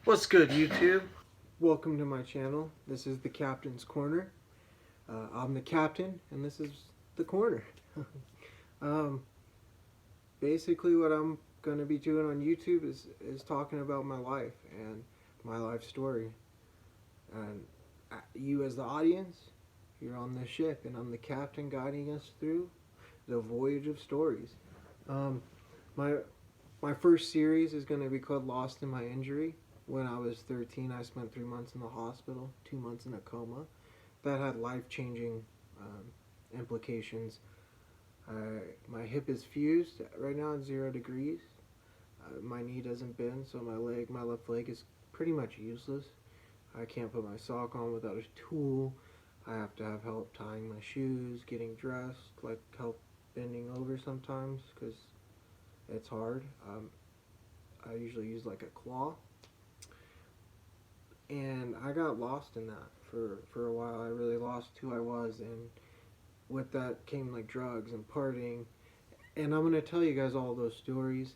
What's good, YouTube? Welcome to my channel. This is the Captain's Corner. I'm the captain, and this is the corner. um, Basically, what I'm going to be doing on YouTube is talking about my life and my life story. And you, as the audience, you're on the ship, and I'm the captain guiding us through the voyage of stories. Um, my my first series is going to be called Lost in My Injury. When I was 13, I spent 3 months in the hospital, 2 months in a coma. That had life-changing implications. My hip is fused right now at 0 degrees. My knee doesn't bend, so my left leg is pretty much useless. I can't put my sock on without a tool. I have to have help tying my shoes, getting dressed, like help bending over sometimes because it's hard. I usually use like a claw, and I got lost in that for a while. I really lost who I was, and with that came like drugs and partying. And I'm gonna tell you guys all those stories,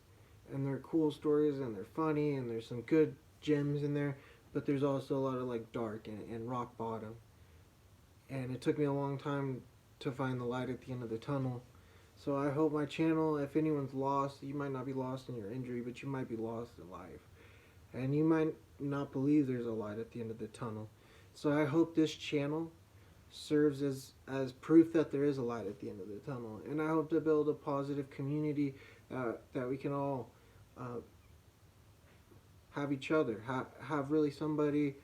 and they're cool stories, and they're funny, and there's some good gems in there, but there's also a lot of like dark and rock bottom. And it took me a long time to find the light at the end of the tunnel. So I hope my channel, if anyone's lost, you might not be lost in your injury, but you might be lost in life. And you might not believe there's a light at the end of the tunnel. So I hope this channel serves as proof that there is a light at the end of the tunnel. And I hope to build a positive community that we can all have each other, have really somebody.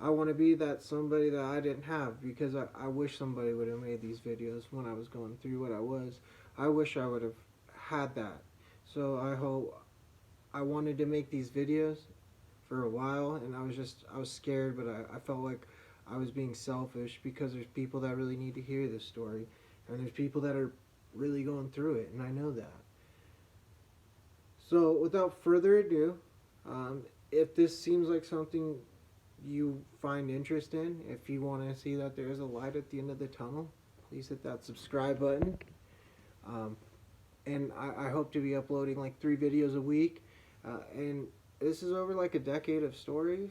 I want to be that somebody that I didn't have, because I wish somebody would have made these videos when I was going through what I was. I wish I would have had that. So I wanted to make these videos for a while, and I was scared, but I felt like I was being selfish, because there's people that really need to hear this story, and there's people that are really going through it, and I know that. So without further ado, if this seems like something you find interest in, if you want to see that there is a light at the end of the tunnel, please hit that subscribe button. Um, and I hope to be uploading like 3 videos a week. And this is over like a decade of stories.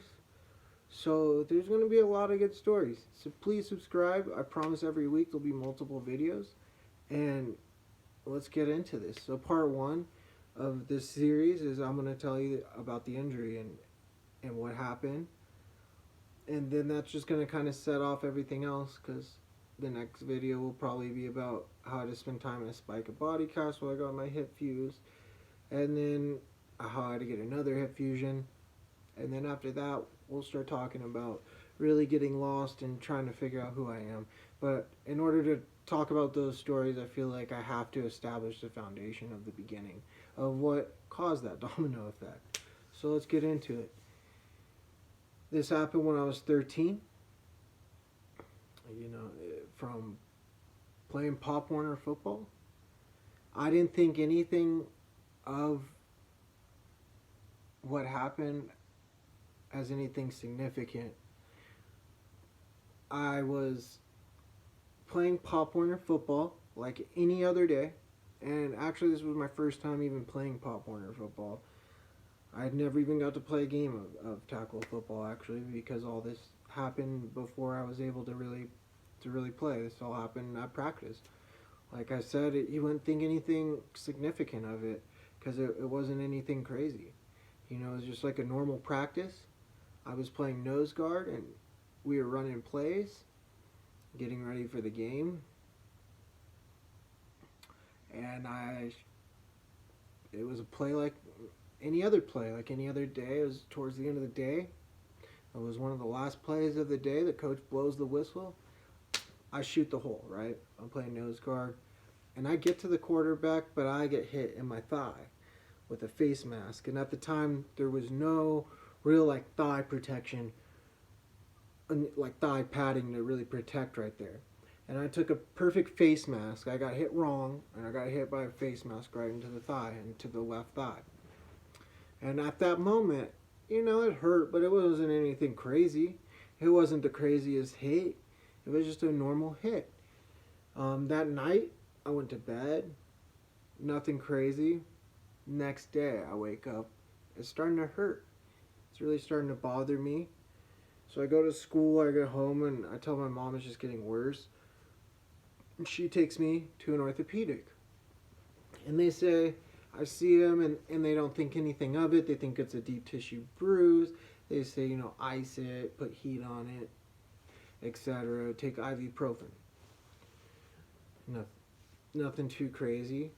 So there's going to be a lot of good stories. So please subscribe. I promise every week there'll be multiple videos. And let's get into this. So part 1 of this series is I'm going to tell you about the injury and what happened. And then that's just going to kind of set off everything else, because the next video will probably be about how to spend time in a spica body cast while I got my hip fused. And then how to get another hip fusion. And then after that, we'll start talking about really getting lost and trying to figure out who I am. But in order to talk about those stories, I feel like I have to establish the foundation of the beginning of what caused that domino effect. So let's get into it. This happened when I was 13. You know, from playing Pop Warner football, I didn't think anything of what happened as anything significant. I was playing Pop Warner football like any other day, and actually this was my first time even playing Pop Warner football. I had never even got to play a game of tackle football, actually, because all this happened before I was able to really play. This all happened at practice. Like I said, you wouldn't think anything significant of it, because it wasn't anything crazy. You know, it was just like a normal practice. I was playing nose guard, and we were running plays, getting ready for the game. And it was a play like any other play, like any other day. It was towards the end of the day. It was one of the last plays of the day. The coach blows the whistle. I shoot the hole, right? I'm playing nose guard. And I get to the quarterback, but I get hit in my thigh with a face mask. And at the time, there was no real like thigh protection, like thigh padding to really protect right there. And I took a perfect face mask. I got hit wrong, and I got hit by a face mask right into the thigh, into the left thigh. And at that moment, you know, it hurt, but it wasn't anything crazy. It wasn't the craziest hit. It was just a normal hit. That night, I went to bed. Nothing crazy. Next day, I wake up. It's starting to hurt. It's really starting to bother me. So I go to school, I get home, and I tell my mom it's just getting worse. And she takes me to an orthopedic. And they say, I see them, and they don't think anything of it. They think it's a deep tissue bruise. They say, ice it, put heat on it, etc. Take ibuprofen. No, nothing too crazy.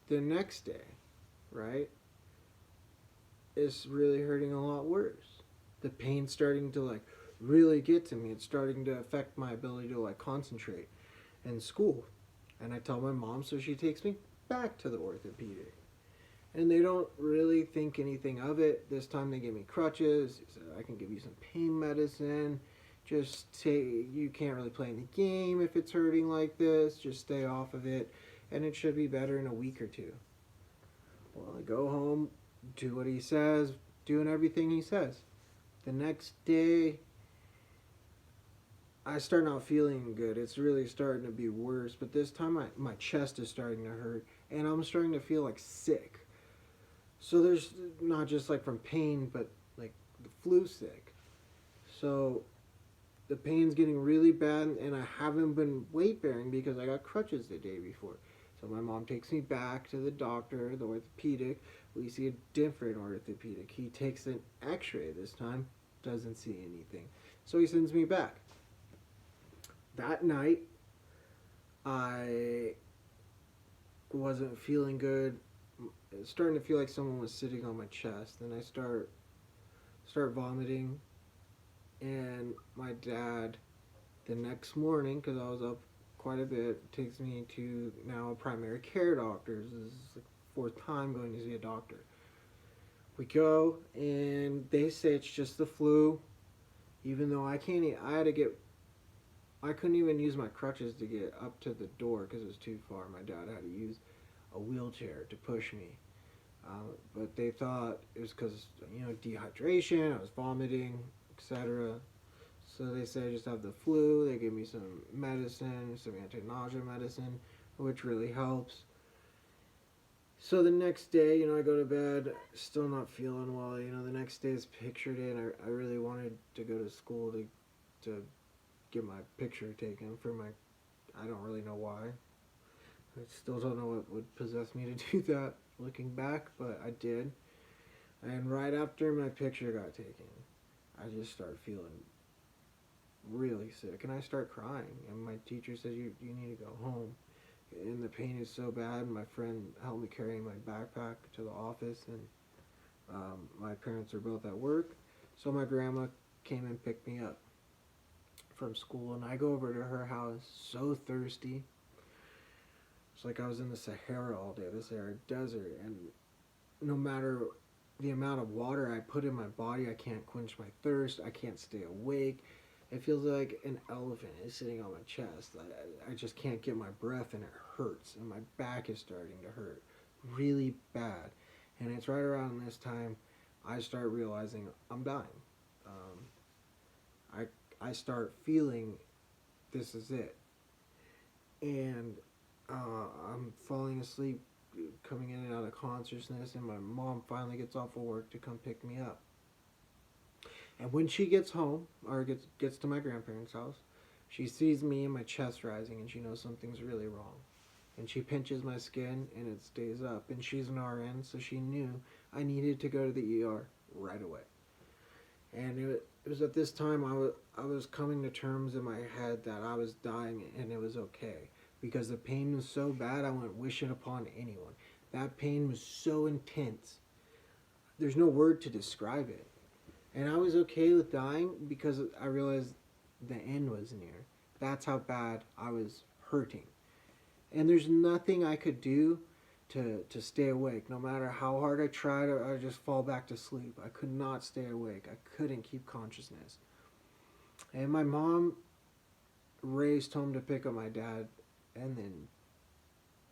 The next day, right, it's really hurting a lot worse. The pain's starting to really get to me. It's starting to affect my ability to concentrate in school. And I tell my mom, so she takes me back to the orthopedic. And they don't really think anything of it. This time they give me crutches. They said, I can give you some pain medicine. Just say you can't really play in the game if it's hurting like this. Just stay off of it. And it should be better in a week or two. Well, I go home, do what he says, doing everything he says. The next day, I start not feeling good. It's really starting to be worse. But this time, my chest is starting to hurt. And I'm starting to feel sick. So there's not just from pain, but the flu sick. So the pain's getting really bad, and I haven't been weight bearing because I got crutches the day before. So my mom takes me back to the doctor, the orthopedic. We see a different orthopedic. He takes an x-ray this time, doesn't see anything. So he sends me back. That night, I wasn't feeling good. It's starting to feel like someone was sitting on my chest. Then I start vomiting. And my dad, the next morning, because I was up quite a bit, takes me to now a primary care doctor. This is the fourth time going to see a doctor. We go, and they say it's just the flu. Even though I couldn't even use my crutches to get up to the door because it was too far. My dad had to use a wheelchair to push me. But they thought it was because, dehydration, I was vomiting, etc. So they said I just have the flu. They gave me some medicine, some anti-nausea medicine, which really helps. So the next day, I go to bed, still not feeling well. The next day is picture day, and I really wanted to go to school to get my picture taken for I don't really know why. I still don't know what would possess me to do that looking back, but I did. And right after my picture got taken, I just started feeling really sick, and I start crying. And my teacher says, you need to go home. And the pain is so bad. My friend helped me carry my backpack to the office, and my parents are both at work. So my grandma came and picked me up from school, and I go over to her house so thirsty. It's like I was in the Sahara all day, the Sahara Desert, and no matter the amount of water I put in my body, I can't quench my thirst, I can't stay awake. It feels like an elephant is sitting on my chest. I just can't get my breath, and it hurts, and my back is starting to hurt really bad. And it's right around this time I start realizing I'm dying. I start feeling this is it. And I'm falling asleep, coming in and out of consciousness, and my mom finally gets off of work to come pick me up. And when she gets home, or gets to my grandparents' house, she sees me and my chest rising, and she knows something's really wrong. And she pinches my skin, and it stays up. And she's an RN, so she knew I needed to go to the ER right away. And it was at this time I was coming to terms in my head that I was dying, and it was okay. Because the pain was so bad, I wouldn't wish it upon anyone. That pain was so intense. There's no word to describe it. And I was okay with dying because I realized the end was near. That's how bad I was hurting. And there's nothing I could do to stay awake. No matter how hard I tried, I would just fall back to sleep. I could not stay awake. I couldn't keep consciousness. And my mom raced home to pick up my dad, and then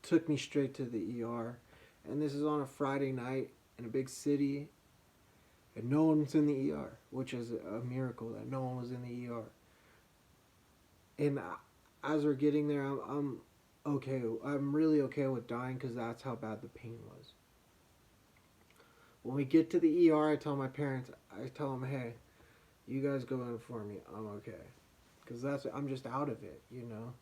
took me straight to the ER. And this is on a Friday night in a big city, and no one was in the ER, which is a miracle that no one was in the ER. And as we're getting there, I'm okay. I'm really okay with dying because that's how bad the pain was. When we get to the ER, I tell my parents, I tell them, hey, you guys go in for me. I'm okay. Because I'm just out of it, you know.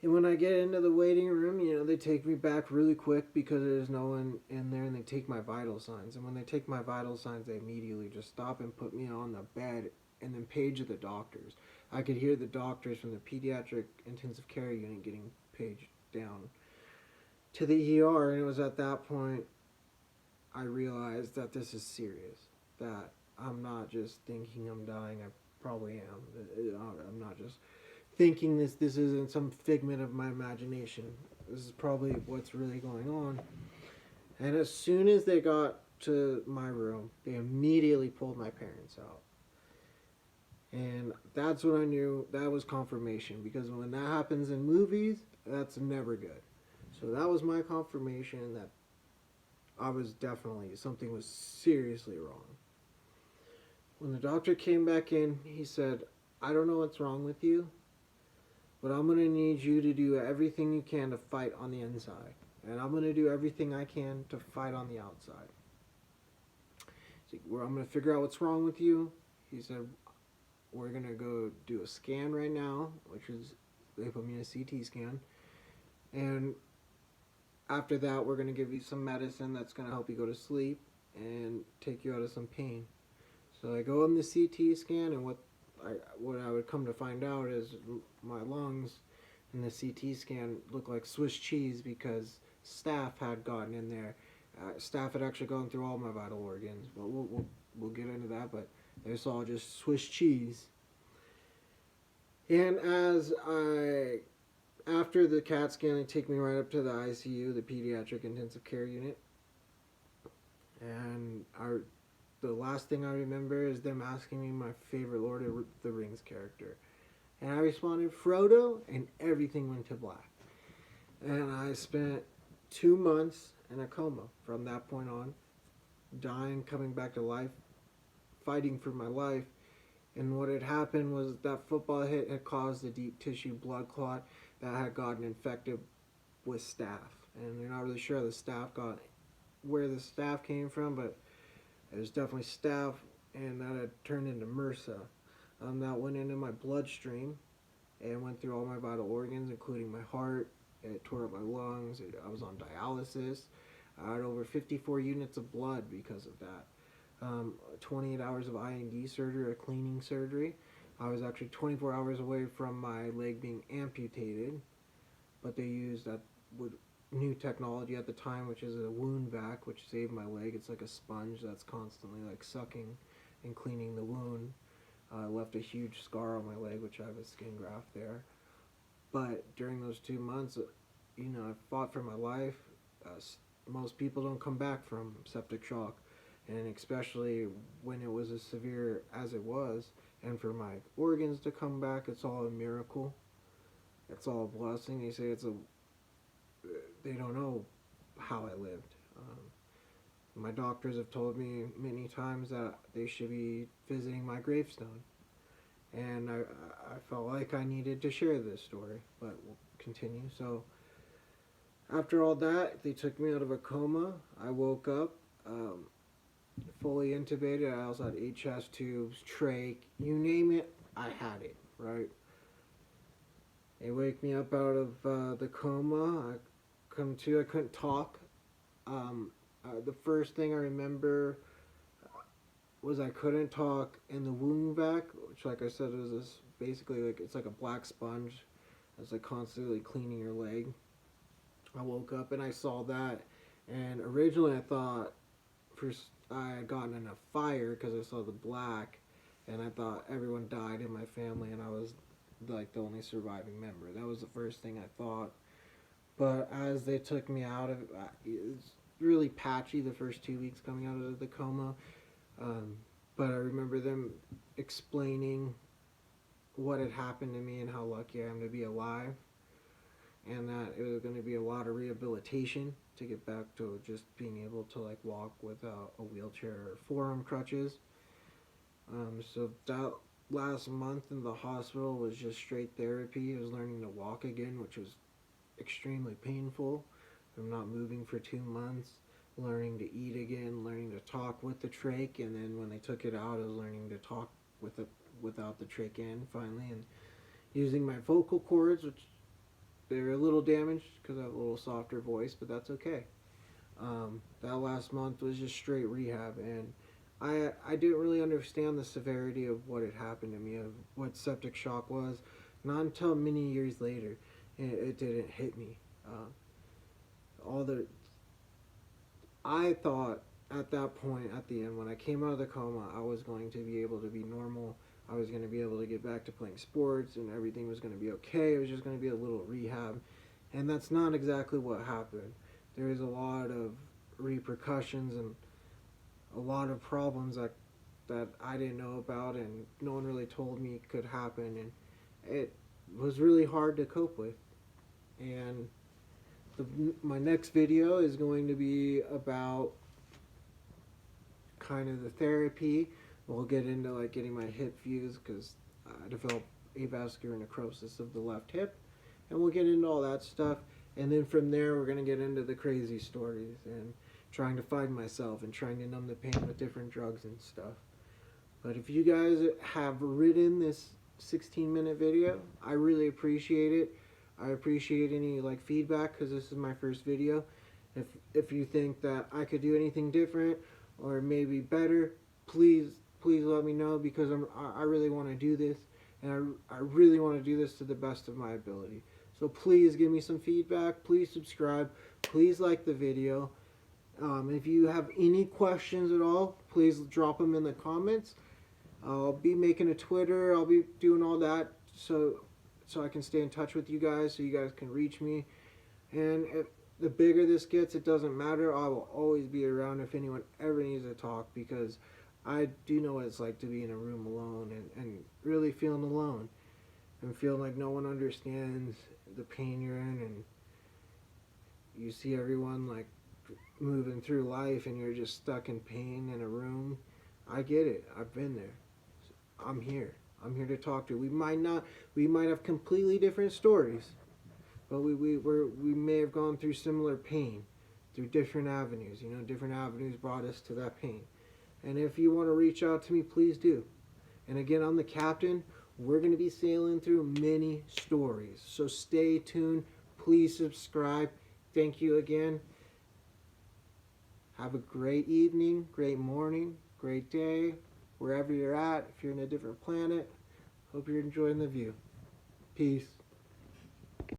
And when I get into the waiting room, you know, they take me back really quick because there's no one in there, and they take my vital signs. And when they take my vital signs, they immediately just stop and put me on the bed and then page the doctors. I could hear the doctors from the pediatric intensive care unit getting paged down to the ER, and it was at that point I realized that this is serious. That I'm not just thinking I'm dying. I probably am. I'm not just thinking this isn't some figment of my imagination. This is probably what's really going on. And as soon as they got to my room, they immediately pulled my parents out. And that's when I knew that was confirmation, because when that happens in movies, that's never good. So that was my confirmation that something was seriously wrong. When the doctor came back in, he said, I don't know what's wrong with you, but I'm going to need you to do everything you can to fight on the inside. And I'm going to do everything I can to fight on the outside. So I'm going to figure out what's wrong with you. He said, we're going to go do a scan right now, which is, they put me in a CT scan. And after that, we're going to give you some medicine that's going to help you go to sleep and take you out of some pain. So I go on the CT scan, and what I would come to find out is my lungs in the CT scan looked like Swiss cheese because staph had gotten in there. Staph had actually gone through all my vital organs, but we'll get into that. But it's all just Swiss cheese. And after the CAT scan, they take me right up to the ICU, the pediatric intensive care unit, and the last thing I remember is them asking me my favorite Lord of the Rings character. And I responded, Frodo, and everything went to black. And I spent 2 months in a coma from that point on, dying, coming back to life, fighting for my life. And what had happened was that football hit had caused a deep tissue blood clot that had gotten infected with staph. And they're not really sure where the staph came from, but it was definitely staph, and that had turned into MRSA. That went into my bloodstream and went through all my vital organs, including my heart. It tore up my lungs. I was on dialysis. I had over 54 units of blood because of that. 28 hours of IND surgery, or cleaning surgery. I was actually 24 hours away from my leg being amputated, but they used that new technology at the time, which is a wound vac, which saved my leg. It's like a sponge that's constantly like sucking and cleaning the wound. Left a huge scar on my leg, which I have a skin graft there. But during those 2 months, you know, I fought for my life. Most people don't come back from septic shock, and especially when it was as severe as it was. And for my organs to come back, it's all a miracle. It's all a blessing. They say they don't know how I lived. My doctors have told me many times that they should be visiting my gravestone. And I felt like I needed to share this story, but we'll continue. So after all that, they took me out of a coma. I woke up fully intubated. I also had 8 chest tubes, trach, you name it, I had it, right? They wake me up out of the coma. I couldn't talk. The first thing I remember was I couldn't talk in the wound vac, which, like I said, was this basically it's like a black sponge that's like constantly cleaning your leg. I woke up and I saw that, and originally I thought I had gotten in a fire because I saw the black, and I thought everyone died in my family and I was like the only surviving member. That was the first thing I thought. But as they took me out of it was really patchy the first 2 weeks coming out of the coma. But I remember them explaining what had happened to me and how lucky I am to be alive, and that it was going to be a lot of rehabilitation to get back to just being able to like walk without a wheelchair or forearm crutches. So that last month in the hospital was just straight therapy. I was learning to walk again, which was extremely painful from not moving for 2 months. learning to eat again, learning to talk with the trach, and then when they took it out, I was learning to talk without the trach in finally, and using my vocal cords, which they're a little damaged because I have a little softer voice, but that's okay. That last month was just straight rehab, and I didn't really understand the severity of what had happened to me, of what septic shock was, not until many years later, it didn't hit me. All the I thought at that point, at the end, when I came out of the coma, I was going to be able to be normal. I was going to be able to get back to playing sports, and everything was going to be okay. It was just going to be a little rehab, and that's not exactly what happened. There was a lot of repercussions and a lot of problems that I didn't know about, and no one really told me could happen, and it was really hard to cope with. And my next video is going to be about kind of the therapy. We'll get into like getting my hip fused because I developed avascular necrosis of the left hip, and we'll get into all that stuff. And then from there, we're going to get into the crazy stories and trying to find myself and trying to numb the pain with different drugs and stuff. But if you guys have written this 16-minute video, I really appreciate it. I appreciate any like feedback because this is my first video. If you think that I could do anything different or maybe better, please let me know, because I really want to do this, and I really want to do this to the best of my ability. So please give me some feedback. Please subscribe. Please like the video. If you have any questions at all, please drop them in the comments. I'll be making a Twitter. I'll be doing all that so I can stay in touch with you guys, so you guys can reach me. And the bigger this gets, it doesn't matter. I will always be around if anyone ever needs to talk, because I do know what it's like to be in a room alone and really feeling alone and feeling like no one understands the pain you're in, and you see everyone like moving through life and you're just stuck in pain in a room. I get it. I've been there. I'm here. I'm here to talk to you. We might have completely different stories, but we may have gone through similar pain through different avenues. You know, different avenues brought us to that pain. And if you want to reach out to me, please do. And again, I'm the captain. We're going to be sailing through many stories. So stay tuned. Please subscribe. Thank you again. Have a great evening, great morning, great day, wherever you're at. If you're in a different planet, hope you're enjoying the view. Peace.